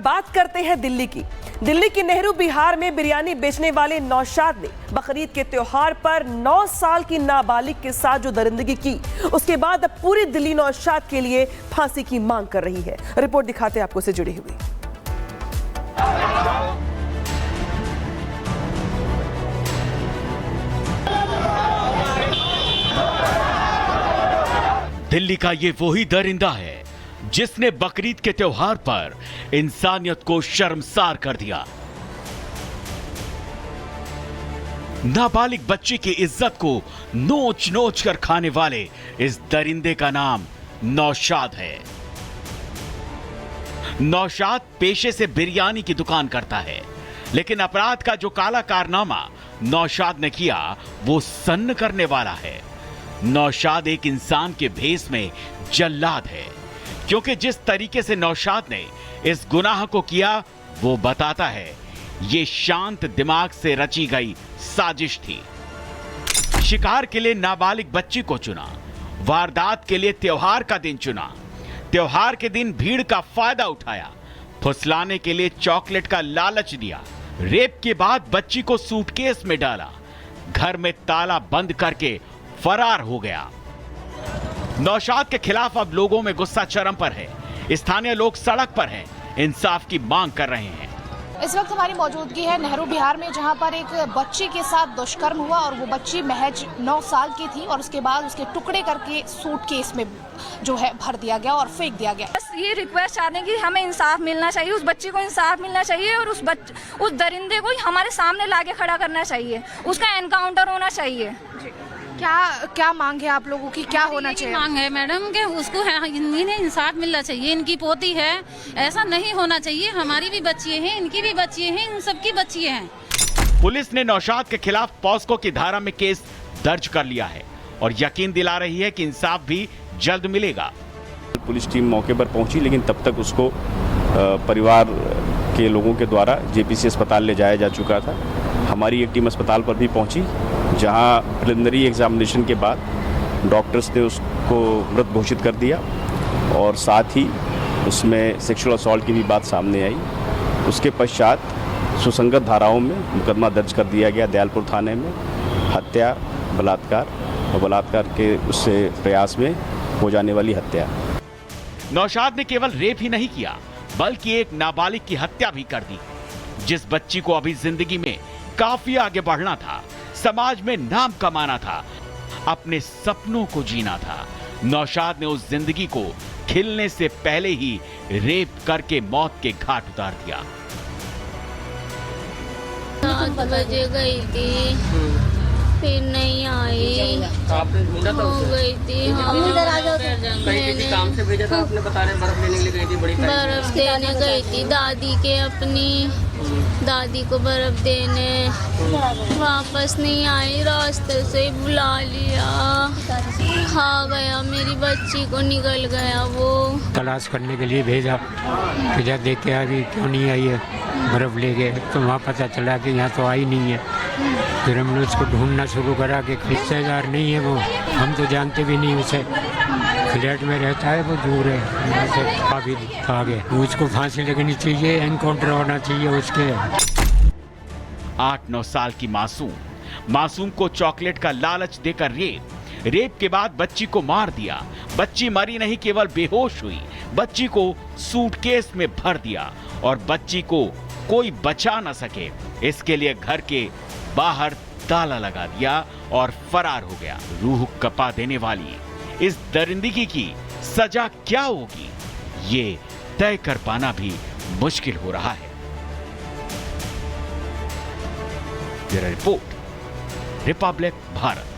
बात करते हैं दिल्ली की। दिल्ली की नेहरू बिहार में बिरयानी बेचने वाले नौशाद ने बकरीद के त्योहार पर 9 साल की नाबालिग के साथ जो दरिंदगी की, उसके बाद अब पूरी दिल्ली नौशाद के लिए फांसी की मांग कर रही है। रिपोर्ट दिखाते हैं आपको से जुड़ी हुई। दिल्ली का ये वही दरिंदा है जिसने बकरीद के त्योहार पर इंसानियत को शर्मसार कर दिया। नाबालिग बच्ची की इज्जत को नोच नोच कर खाने वाले इस दरिंदे का नाम नौशाद है। नौशाद पेशे से बिरयानी की दुकान करता है, लेकिन अपराध का जो काला कारनामा नौशाद ने किया वो सन्न करने वाला है। नौशाद एक इंसान के भेष में जल्लाद है, क्योंकि जिस तरीके से नौशाद ने इस गुनाह को किया वो बताता है ये शांत दिमाग से रची गई साजिश थी। शिकार के लिए नाबालिग बच्ची को चुना, वारदात के लिए त्योहार का दिन चुना, त्योहार के दिन भीड़ का फायदा उठाया, फुसलाने के लिए चॉकलेट का लालच दिया, रेप के बाद बच्ची को सूटकेस में डाला, घर में ताला बंद करके फरार हो गया। नौशाद के खिलाफ अब लोगों में गुस्सा चरम पर है। स्थानीय लोग सड़क पर हैं, इंसाफ की मांग कर रहे हैं। इस वक्त हमारी मौजूदगी है नेहरू बिहार में, जहां पर एक बच्ची के साथ दुष्कर्म हुआ और वो बच्ची महज 9 साल की थी और उसके बाद उसके टुकड़े करके सूटकेस में जो है भर दिया गया और फेंक दिया गया। बस ये रिक्वेस्ट चाहते हैं कि हमें इंसाफ मिलना चाहिए, उस बच्ची को इंसाफ मिलना चाहिए और उस दरिंदे को हमारे सामने लाके खड़ा करना चाहिए, उसका एनकाउंटर होना चाहिए। क्या मांग है आप लोगों की, क्या होना चाहिए? मांग है मैडम कि उसको इन्हें इंसाफ मिलना चाहिए। इनकी पोती है, ऐसा नहीं होना चाहिए। हमारी भी बच्चियां हैं, इनकी भी बच्चियां हैं, इन सबकी बच्चियां हैं। पुलिस ने नौशाद के खिलाफ पॉस्को की धारा में केस दर्ज कर लिया है और यकीन दिला रही है कि इंसाफ भी जल्द मिलेगा। पुलिस टीम मौके पर पहुंची, लेकिन तब तक उसको परिवार के लोगों के द्वारा जेपीसी अस्पताल ले जाया जा चुका था। हमारी एक टीम अस्पताल पर भी पहुंची, जहां प्रिलिमिनरी एग्जामिनेशन के बाद डॉक्टर्स ने उसको मृत घोषित कर दिया और साथ ही उसमें सेक्सुअल असॉल्ट की भी बात सामने आई। उसके पश्चात सुसंगत धाराओं में मुकदमा दर्ज कर दिया गया दयालपुर थाने में, हत्या, बलात्कार और बलात्कार के उससे प्रयास में हो जाने वाली हत्या। नौशाद ने केवल रेप ही नहीं किया बल्कि एक नाबालिग की हत्या भी कर दी। जिस बच्ची को अभी जिंदगी में काफी आगे बढ़ना था, समाज में नाम कमाना था, अपने सपनों को जीना था, नौशाद ने उस जिंदगी को खिलने से पहले ही रेप करके मौत के घाट उतार दिया। 7 बजे गई थी, फिर नहीं आई, हो गई थी। काम से भेजा था आपने, बता रहे बर्फ लेने के लिए गई थी, बड़ी बर्फ देने गई थी दादी के, अपनी दादी को बर्फ देने, वापस नहीं आई, रास्ते से बुला लिया, खा गया मेरी बच्ची को, निकल गया वो। तलाश करने के लिए भेजा, फिर देख के अभी क्यों नहीं आई है, बर्फ ले गए तो वहाँ पता चला कि यहाँ तो आई नहीं है। फिर हमने उसको ढूंढना शुरू करा कि रिश्तेदार नहीं है वो, हम तो जानते भी नहीं उसे, फ्लैट में रहता है, वो दूर है, यहाँ से काफी आगे। उसको फांसी लगनी चाहिए, एनकाउंटर होना चाहिए उसके। 8-9 साल की मासूम को चॉकलेट का लालच देकर रेप के बाद बच्ची को मार दिया। बच्ची मरी नहीं, केवल बेहोश हुई। बच्ची को सूटकेस में भर दिया और बच्ची को कोई बचा न सके, इसके लिए घर के बाहर ताला लगा दिया और फरार हो गया। रूह कपा देने वाली इस दरिंदगी की सजा क्या होगी, ये तय कर पाना भी मुश्किल हो रहा है। Bureau report, Republic Bharat.